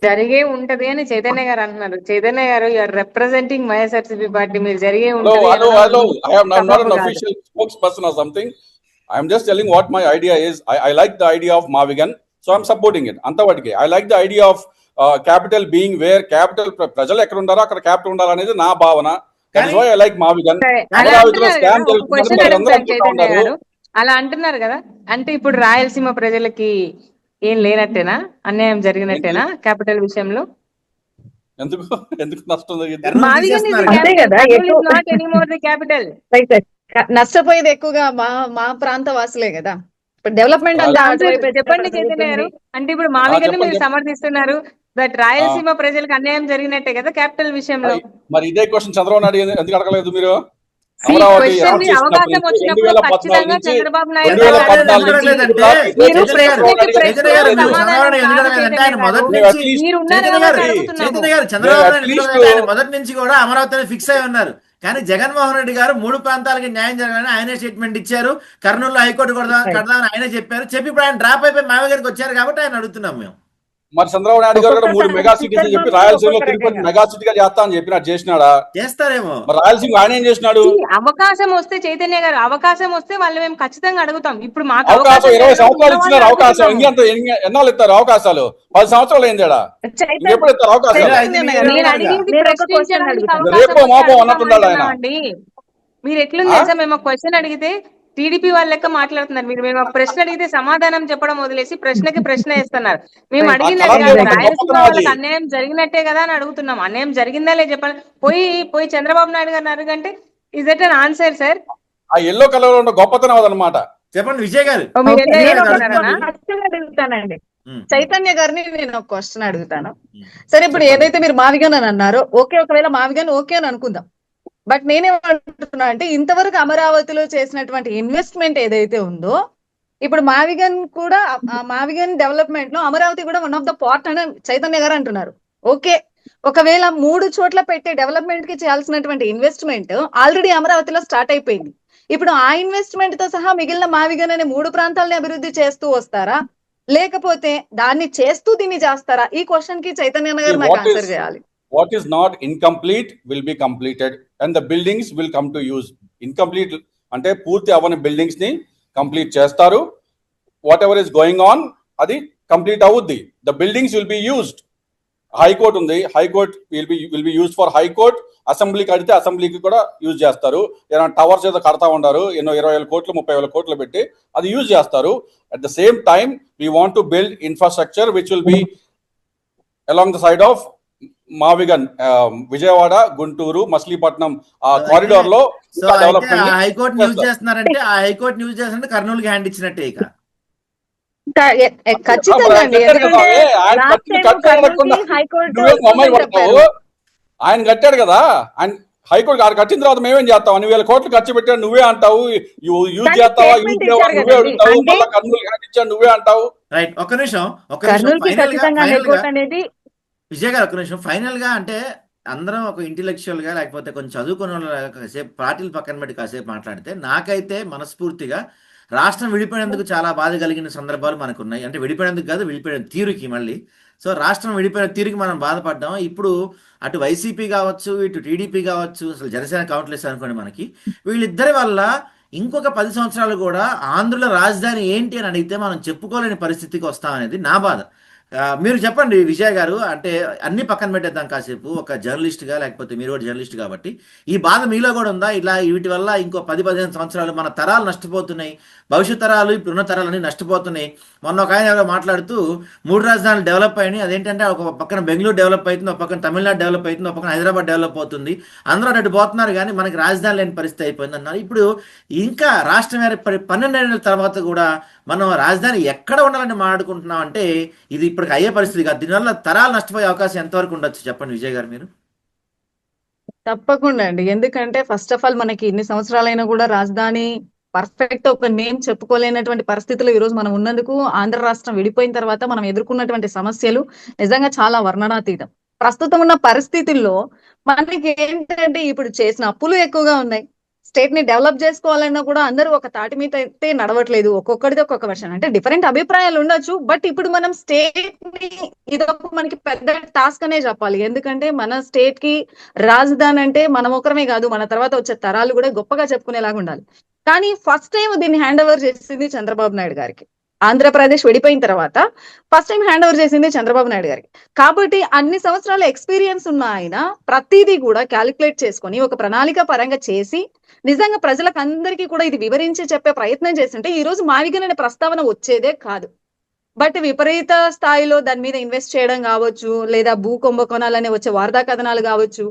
జరిగే ఉంటది అని చైతన్య గారు అంటున్నారు. చైతన్య గారు యూఆర్ రిప్రజెంటింగ్ వైఎస్ఆర్సీపీ పార్టీ, మీరు జరిగే hello, ఉంటది hello, అనడం hello. I'm not సబబు an కాదు. official spokesperson or something. I'm just telling what my idea is. I like the idea of Mavigan, so I'm supporting it. అంతవరకే. I like the idea of capital being where capital ప్రజలు ఎక్కడ ఉండారో అక్కడ capital ఉండాలనేది నా భావన. That is why I like Mavigan. సరే, అలా అమరావతిలో అంటున్నారు స్కామ్ కదా, ఒక క్వశ్చన్ జరుగుతుందని అందరూ అడుగుతాను అనుకుంటా చైతన్య ఉన్నారు. గారు. అలా అంటున్నారు కదా, అంటే ఇప్పుడు రాయలసీమ ప్రజలకి ఏం లేనట్టేనా, అన్యాయం జరిగినట్టేనా క్యాపిటల్ విషయంలో? ఎందుకు ఎందుకు నష్టం జరిగింది? కర్నూలు మాదిగన్ ఇస్ ది తీసేస్తున్నారు. అంతే క్యాపిటల్, కదా, కర్నూలు ఎక్కువ is not anymore the capital. నష్టపోయేది ఎక్కువగా మా ప్రాంత వాసులే కదా. ఇప్పుడు డెవలప్మెంట్ అంతా అటువైపు చెప్పండి చైతన్య గారు. అంటే ఇప్పుడు మాదిగన్ మీరు చెప్పండి. సమర్థిస్తున్నారు, దట్ రాయలసీమ ప్రజలకు అన్యాయం జరిగినట్టే కదా క్యాపిటల్ విషయంలో. మరి ఇదే క్వశ్చన్ చంద్రబాబు నాయుడు ఎందుకు అడగలేదు మీరు? See, అమరావతి question అనౌన్స్ ని చేసినప్పటి అవకాశం నుంచి వచ్చినప్పుడు 2014 ఖచ్చితంగా నుంచి చంద్రబాబు నాయుడు 2014 నుంచి అడగలేదంటే, ఇప్పుడు దాకా ఇదే మీరు క్వశ్చన్ చైతన్య చంద్రబాబు ప్రశ్నకి నాయుడు చైతన్య గారు ప్రశ్న ఎందుకు సమాధానం చంద్రబాబు నాయుడు ఎందుకు కాదు అడగలేదంటే, ఆయన చైతన్య మొదటి గారు. మేము నుంచి అట్లీస్ట్ మీరు ఉన్నారు చైతన్య గారు కాబట్టి అడుగుతున్నాము. చైతన్య గారు చంద్రబాబు నాయుడు ఎందుకు అట్లీస్ట్ అడగలేదు? ఆయన మొదటి నుంచి కూడా అమరావతిని ఫిక్స్ అయి ఉన్నారు. కానీ జగన్మోహన్ రెడ్డి గారు 3 ప్రాంతాలకి న్యాయం జరగాలని ఆయనే స్టేట్మెంట్ ఇచ్చారు. కర్నూలులో హైకోర్టు కడదామని ఆయనే చెప్పారు. చెప్పి ఇప్పుడు ఆయన డ్రాప్ అయిపోయి మావగారికి వచ్చారు కాబట్టి ఆయన అడుగుతున్నాం మేము. మరి చంద్రబాబు నాయుడు గారు కూడా 3 మెగా సిటీస్ అని చెప్పి రాయలసీమలో తిరుపతి మెగా సిటీగా చేస్తా అని చెప్పినట్టు చేసినాడా? చేస్తారేమో. మరి రాయలసీమ ఆయన ఏం చేసినాడు? అవకాశం వస్తే చైతన్య గారు, అవకాశం వస్తే వాళ్ళు మేము ఖచ్చితంగా అడుగుతాం. ఇప్పుడు మాకు అవకాశం 20 లేదు, సంవత్సరాలు ఉన్న ఇచ్చినారు వాళ్ళని అవకాశం. అడుగుతున్నాము. ఎన్నాళ్ళు ఇస్తారు అవకాశాలు? 10 సంవత్సరాలు అయిందేడా? ఇంకెప్పుడు ఇస్తారు అవకాశాలు? నేను అడిగింది ప్రశ్నించడానికి అవకాశం రేపో వస్తే మాపో అన్నట్టున్నాడు ఆయన. అడుగుతామండి. మీరు ఎట్లుంది తెలుసా, మేము ఒక క్వశ్చన్ అడిగితే టీడీపీ వాళ్ళ లెక్క మాట్లాడుతున్నారు. మేము ఒక ప్రశ్న అడిగితే సమాధానం చెప్పడం వదిలేసి ప్రశ్నకి ప్రశ్న వేస్తున్నారు. మేము అడిగింది అది కాదు, రాయలసీమ వాళ్ళకి అన్యాయం జరిగినట్టే కదా అని అడుగుతున్నాం. అన్యాయం జరిగిందా లేదు చెప్పాలి. పోయి చంద్రబాబు నాయుడు గారిని అడగంటే is that an answer sir? ఆ ఎల్లో కలర్ లో ఉన్న గొప్పతనం అదనమాట. చెప్పండి విజయ్ గారు. నేను ఒక క్వశ్చన్ అడుగుతానండి చైతన్య గారిని. నేను ఒక క్వశ్చన్ అడుగుతాను. సరే, ఇప్పుడు ఏదైతే మీరు మావిగన్ అని అన్నారో ఓకే, ఒకవేళ మావిగన్ ఓకే అని అనుకుందాం. బట్ నేనేమంటున్నా అంటే, ఇంతవరకు అమరావతిలో చేసినటువంటి ఇన్వెస్ట్మెంట్ ఏదైతే ఉందో, ఇప్పుడు మావిగన్ కూడా మావిగన్ డెవలప్మెంట్ లో అమరావతి కూడా వన్ ఆఫ్ ద పార్ట్ అని చైతన్య గారు అంటున్నారు. ఓకే, ఒకవేళ 3 చోట్ల పెట్టే డెవలప్మెంట్ కి చేయాల్సినటువంటి ఇన్వెస్ట్మెంట్ ఆల్రెడీ అమరావతిలో స్టార్ట్ అయిపోయింది. ఇప్పుడు ఆ ఇన్వెస్ట్మెంట్ తో సహా మిగిలిన మావిగన్ అనే 3 ప్రాంతాలని అభివృద్ధి చేస్తూ వస్తారా, లేకపోతే దాన్ని చేస్తూ దీన్ని చేస్తారా? ఈ క్వశ్చన్ కి చైతన్య గారు నాకు ఆన్సర్ చేయాలి. What is not incomplete will be completed and the buildings will come to use. Incomplete అంటే పూర్తి అవని బిల్డింగ్స్ ని కంప్లీట్ చేస్తారు. Whatever is going on అది కంప్లీట్ అవుద్ది. The buildings will be used. High court ఉంది, high court will be used for high court. Assembly కడితే అసెంబ్లీకి కూడా యూజ్ చేస్తారు. ఏదైనా టవర్స్ ఏదో కడతా ఉంటారు, ఎన్నో 20,000 కోట్లు 30,000 కోట్లు పెట్టి అది యూజ్ చేస్తారు. At the same time we want to build infrastructure which will be along the side of Mavigan, Vijayawada, Guntur, Machilipatnam ఆ కారిడార్ లో హైకోర్టు న్యూస్ చేస్తున్నారంటే, ఆ హైకోర్టు న్యూస్ చేస్తున్నారంటే కర్నూలుకి హ్యాండ్ ఇచ్చినట్టే. ఇక ఖచ్చితంగా అండి, ఎందుకంటే ఆయన కట్టాడు కదా. ఆయన హైకోర్టు గారు కట్టిన తర్వాత మేమేం చేస్తాం? 2,000 కోట్లు ఖర్చు పెట్టాడు నువ్వే అంటావు, యూజ్ చేస్తావా, యూజ్ నువ్వే అడుగుతావు, మళ్ళీ కర్నూలు హ్యాండ్ ఇచ్చాడు నువ్వే అంటావు. రైట్, ఒక్క నిమిషం విజయ్ గారు, ఒక్క నిమిషం. ఫైనల్ గా అంటే అందరం ఒక ఇంటెలెక్చువల్ గా లేకపోతే కొంచెం చదువుకున్న వాళ్ళు కాసేపు పార్టీలు పక్కన పెట్టి కాసేపు మాట్లాడితే, నాకైతే మనస్ఫూర్తిగా రాష్ట్రం విడిపోయినందుకు చాలా బాధ కలిగిన సందర్భాలు మనకు ఉన్నాయి. అంటే విడిపోయినందుకు కాదు, విడిపోయిన తీరుకి మళ్ళీ. సో రాష్ట్రం విడిపోయిన తీరుకి మనం బాధపడ్డాం. ఇప్పుడు అటు వైసీపీ కావచ్చు, ఇటు టీడీపీ కావచ్చు, అసలు జనసేన కౌంట్లెస్ అనుకోండి, మనకి వీళ్ళిద్దరి వల్ల ఇంకొక 10 సంవత్సరాలు కూడా ఆంధ్రుల రాజధాని ఏంటి అని అడిగితే మనం చెప్పుకోలేని పరిస్థితికి వస్తామనేది నా బాధ. మీరు చెప్పండి విజయ్ గారు, అంటే అన్ని పక్కన పెట్టేద్దాం కాసేపు, ఒక జర్నలిస్ట్గా, లేకపోతే మీరు కూడా జర్నలిస్ట్ కాబట్టి ఈ బాధ మీలో కూడా ఉందా? ఇలా వీటి వల్ల ఇంకో 10-15 సంవత్సరాలు మన తరాలు నష్టపోతున్నాయి, భవిష్యత్ తరాలు ఇప్పుడున్న తరాలన్నీ నష్టపోతున్నాయి. మొన్న ఒక ఆయన ఎవరో మాట్లాడుతూ 3 రాజధానులు డెవలప్ అయినాయి, అదేంటంటే ఒక పక్కన బెంగళూరు డెవలప్ అవుతుంది, ఒక పక్కన తమిళనాడు డెవలప్ అవుతుంది, ఒక పక్కన హైదరాబాద్ డెవలప్ అవుతుంది, అందరూ అటు పోతున్నారు కానీ మనకి రాజధాని లేని పరిస్థితి అయిపోయింది అన్నారు. ఇప్పుడు ఇంకా రాష్ట్రం ఏర్పడి 12 ఏళ్ళ తర్వాత కూడా మనం రాజధాని ఎక్కడ ఉండాలని మాట్లాడుకుంటున్నాం అంటే ఇది ఇప్పటికి అయ్యే పరిస్థితి కాదు. దీనివల్ల తరాలు నష్టపోయే అవకాశం ఎంతవరకు ఉండొచ్చు చెప్పండి విజయ్ గారు మీరు. తప్పకుండా అండి. ఎందుకంటే ఫస్ట్ ఆఫ్ ఆల్ మనకి ఇన్ని సంవత్సరాలైనా కూడా రాజధాని పర్ఫెక్ట్ ఒక నేమ్ చెప్పుకోలేనటువంటి పరిస్థితులు ఈ రోజు మనం ఉన్నందుకు, ఆంధ్ర రాష్ట్రం విడిపోయిన తర్వాత మనం ఎదుర్కొన్నటువంటి సమస్యలు నిజంగా చాలా వర్ణనాతీతం. ప్రస్తుతం ఉన్న పరిస్థితుల్లో మనకి ఏంటంటే ఇప్పుడు చేసిన అప్పులు ఎక్కువగా ఉన్నాయి. స్టేట్ ని డెవలప్ చేసుకోవాలన్నా కూడా అందరూ ఒక తాటి మీద అయితే నడవట్లేదు. ఒక్కొక్కడిది ఒక్కొక్క వర్షన్, అంటే డిఫరెంట్ అభిప్రాయాలు ఉండొచ్చు. బట్ ఇప్పుడు మనం స్టేట్ ని ఇదొక మనకి పెద్ద టాస్క్ అనే చెప్పాలి. ఎందుకంటే మన స్టేట్ కి రాజధాని అంటే మనం ఒకరమే కాదు, మన తర్వాత వచ్చే తరాలు కూడా గొప్పగా చెప్పుకునేలాగా ఉండాలి. కానీ ఫస్ట్ టైం దీన్ని హ్యాండ్ ఓవర్ చేసింది చంద్రబాబు నాయుడు గారికి. ఆంధ్రప్రదేశ్ విడిపోయిన తర్వాత ఫస్ట్ టైం హ్యాండ్ ఓవర్ చేసింది చంద్రబాబు నాయుడు గారికి. కాబట్టి అన్ని సంవత్సరాల ఎక్స్పీరియన్స్ ఉన్న ఆయన ప్రతిదీ కూడా క్యాలిక్యులేట్ చేసుకొని ఒక ప్రణాళిక పరంగా చేసి నిజంగా ప్రజలకు అందరికీ కూడా ఇది వివరించి చెప్పే ప్రయత్నం చేస్తుంటే ఈ రోజు మావిగన్ అనే ప్రస్తావన వచ్చేదే కాదు. బట్ విపరీత స్థాయిలో దాని మీద ఇన్వెస్ట్ చేయడం కావచ్చు, లేదా భూ కుంభకోణాలనే వచ్చే వార్తా కథనాలు కావచ్చు,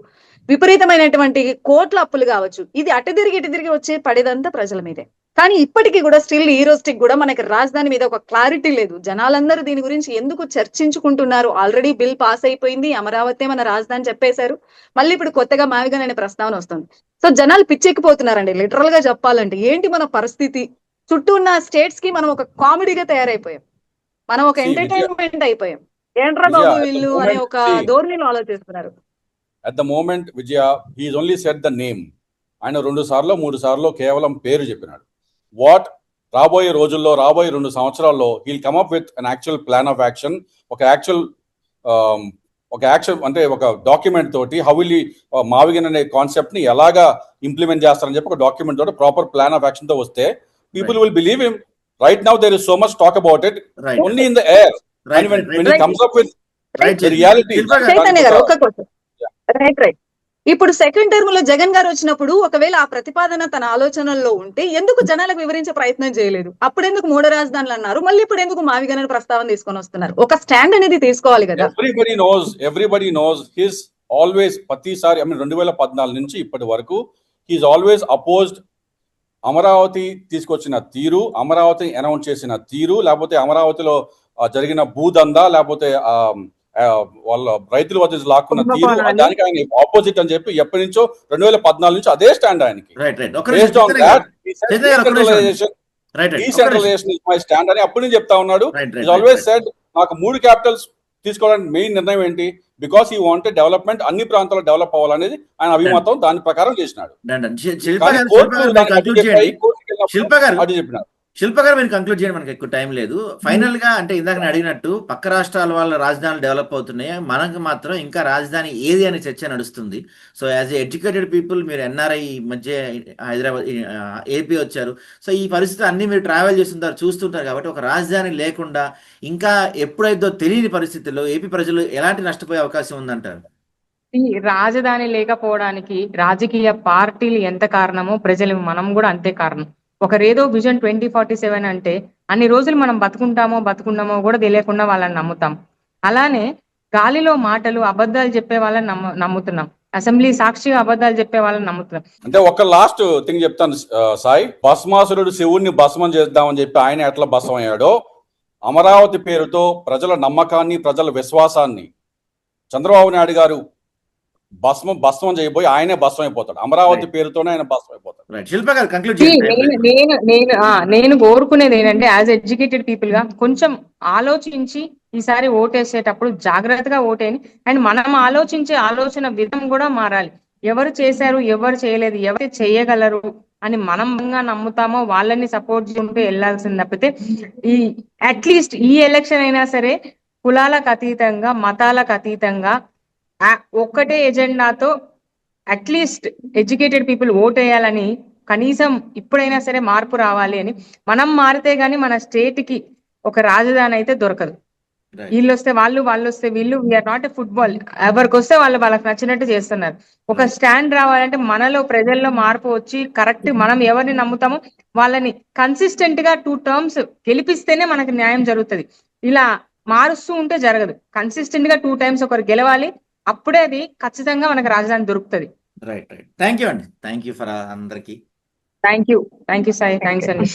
విపరీతమైనటువంటి కోట్ల అప్పులు కావచ్చు, ఇది అటు తిరిగి వచ్చే పడేదంతా ప్రజల మీదే. కానీ ఇప్పటికీ కూడా స్టిల్ ఈ రోజుకి కూడా మనకి రాజధాని మీద ఒక క్లారిటీ లేదు. జనాలందరూ దీని గురించి ఎందుకు చర్చించుకుంటున్నారు? ఆల్రెడీ బిల్ పాస్ అయిపోయింది, అమరావతి మన రాజధాని చెప్పేశారు, మళ్ళీ ఇప్పుడు కొత్తగా మావిగన్ అనే ప్రస్తావన వస్తుంది. సో జనాలు పిచ్చెక్కిపోతున్నారండి. లిటరల్ గా చెప్పాలంటే ఏంటి మన పరిస్థితి? చుట్టూ ఉన్న స్టేట్స్ కి మనం ఒక కామెడీగా తయారైపోయాం, మనం ఒక ఎంటర్టైన్మెంట్ అయిపోయాం. ఏంట్రా బాబు వీళ్ళు అనే ఒక ధోరణిలో ఆలోచిస్తున్నారు. At the moment Vijaya he is only set the name. ఆయన 2 సార్లు 3 సార్లు కేవలం పేరు చెప్పినాడు. వాట్ రాబోయే రోజుల్లో, రాబోయే 2 సంవత్సరాల్లో he'll come up with an actual plan of action, ఒక యాక్షన్ అంటే ఒక డాక్యుమెంట్ తోటి హౌ విల్ మావిగన్ అనే కాన్సెప్ట్ ని ఎలాగా ఇంప్లిమెంట్ చేస్తారని చెప్పి ఒక డాక్యుమెంట్ తోటి ప్రాపర్ ప్లాన్ ఆఫ్ యాక్షన్ తో వస్తే people will believe him. Right now there is so much talk about it, Right. only in the air. Right, And when right, he comes up with Right. the reality. Chaitanya గారు ఒక్క question. Right. ఇప్పుడు second term లో జగన్ గారు వచ్చినప్పుడు ఒకవేళ ఆ ప్రతిపాదన తన ఆలోచనల్లో ఉంటే ఎందుకు జనాలకు వివరించే ప్రయత్నం చేయలేదు? అప్పుడు ఎందుకు 3 రాజధానులు అన్నారు, మళ్ళీ ఇప్పుడు ఎందుకు మావిగన్ అనే ప్రస్తావన తీసుకొని వస్తున్నారు? ఒక స్టాండ్ అనేది తీసుకోవాలి కదా. Everybody knows his always ప్రతిసారి, I mean 2014 నుంచి ఇప్పటి వరకు he is always opposed Amaravati తీసుకొచ్చిన తీరు, అమరావతిని అనౌన్స్ చేసిన తీరు, లేకపోతే అమరావతిలో జరిగిన భూదందా, లేకపోతే వాళ్ళ రైతుల వద్ద లాక్కున్న తీరు, దానికి ఆయన ఆపోజిట్ అని చెప్పి ఎప్పటి నుంచో 2014 నుంచి అదే స్టాండ్ ఆయనకి. డీసెంట్రలైజేషన్ ఇస్ మై స్టాండ్ అని అప్పటి నుంచి చెప్తా ఉన్నాడు. ఈజ్ ఆల్వేస్ సెడ్ నాకు 3 క్యాపిటల్స్ తీసుకోవడానికి మెయిన్ నిర్ణయం ఏంటి? బికాస్ ఈ వాంటెడ్ డెవలప్మెంట్, అన్ని ప్రాంతాల్లో డెవలప్ అవ్వాలనేది ఆయన అభిమతం, దాని ప్రకారం చేసినాడు. శిల్ప గారు మీరు కంక్లూడ్ చేయండి, మనకి ఎక్కువ టైం లేదు. ఫైనల్ గా అంటే ఇందాక నేను అడిగినట్టు పక్క రాష్ట్రాల వాళ్ళ రాజధానులు డెవలప్ అవుతున్నాయి, మనకు మాత్రం ఇంకా రాజధాని ఏది అనే చర్చ నడుస్తుంది. సో యాజ్ ఎడ్యుకేటెడ్ పీపుల్, మీరు ఎన్ఆర్ఐ మధ్య హైదరాబాద్ ఏపీ వచ్చారు, సో ఈ పరిస్థితి అన్ని మీరు ట్రావెల్ చేస్తుంటారు, చూస్తుంటారు కాబట్టి ఒక రాజధాని లేకుండా ఇంకా ఎప్పుడైతే తెలియని పరిస్థితుల్లో ఏపీ ప్రజలు ఎలాంటి నష్టపోయే అవకాశం ఉందంటారు? ఈ రాజధాని లేకపోవడానికి రాజకీయ పార్టీలు ఎంత కారణమో ప్రజలు మనం కూడా అంతే కారణం. ఒకరేదో విజన్ 2047 అంటే అన్ని రోజులు మనం బతుకున్నామో కూడా తెలియకుండా వాళ్ళని నమ్ముతాం. అలానే గాలిలో మాటలు, అబద్ధాలు చెప్పే వాళ్ళని నమ్ముతున్నాం. అసెంబ్లీ సాక్షిగా అబద్ధాలు చెప్పే వాళ్ళని నమ్ముతున్నాం. అంటే ఒక లాస్ట్ థింగ్ చెప్తాను సాయి. భస్మాసురుడు శివుణ్ణి భస్మం చేద్దామని చెప్పి ఆయన ఎట్లా భస్మం అయ్యాడో, అమరావతి పేరుతో ప్రజల నమ్మకాన్ని, ప్రజల విశ్వాసాన్ని చంద్రబాబు నాయుడు గారు భస్మం చేయబోయి ఆయనే భస్మం అయిపోతాడు. అమరావతి పేరుతోనే ఆయన భస్మం అయిపోతాడు. నేను కోరుకునేది ఏంటంటే యాజ్ ఎడ్యుకేటెడ్ పీపుల్ గా కొంచెం ఆలోచించి ఈసారి ఓటేసేటప్పుడు జాగ్రత్తగా ఓటేని, అండ్ మనం ఆలోచన విధం కూడా మారాలి. ఎవరు చేశారు, ఎవరు చేయలేదు, ఎవరు చేయగలరు అని మనం నమ్ముతామో వాళ్ళని సపోర్ట్ చేసుకుంటూ వెళ్లాల్సింది తప్పితే ఈ అట్లీస్ట్ ఈ ఎలక్షన్ అయినా సరే కులాలకు అతీతంగా, మతాలకు అతీతంగా ఒక్కటే ఎజెండాతో అట్లీస్ట్ ఎడ్యుకేటెడ్ పీపుల్ ఓట్ వేయాలని, కనీసం ఇప్పుడైనా సరే మార్పు రావాలి అని. మనం మారితే గానీ మన స్టేట్ కి ఒక రాజధాని అయితే దొరకదు. Right. వీళ్ళు వస్తే వాళ్ళు, వాళ్ళు వస్తే వీళ్ళు. We are not a football. ఎవరికి వస్తే వాళ్ళు వాళ్ళకి నచ్చినట్టు చేస్తున్నారు. ఒక Right. స్టాండ్ రావాలంటే మనలో ప్రజల్లో మార్పు వచ్చి కరెక్ట్ మనం ఎవరిని నమ్ముతామో వాళ్ళని కన్సిస్టెంట్ గా 2 టర్మ్స్ గెలిపిస్తేనే మనకి న్యాయం జరుగుతుంది. ఇలా మారుస్తూ ఉంటే జరగదు. కన్సిస్టెంట్ గా 2 టైమ్స్ ఒకరు గెలవాలి. అప్పుడే అది ఖచ్చితంగా మనకు రాజధాని దొరుకుతుంది. రైట్ థ్యాంక్ యూ అండి, థ్యాంక్ యూ ఫర్ అందరికి. థ్యాంక్ యూ సాయి, థ్యాంక్స్ అండి.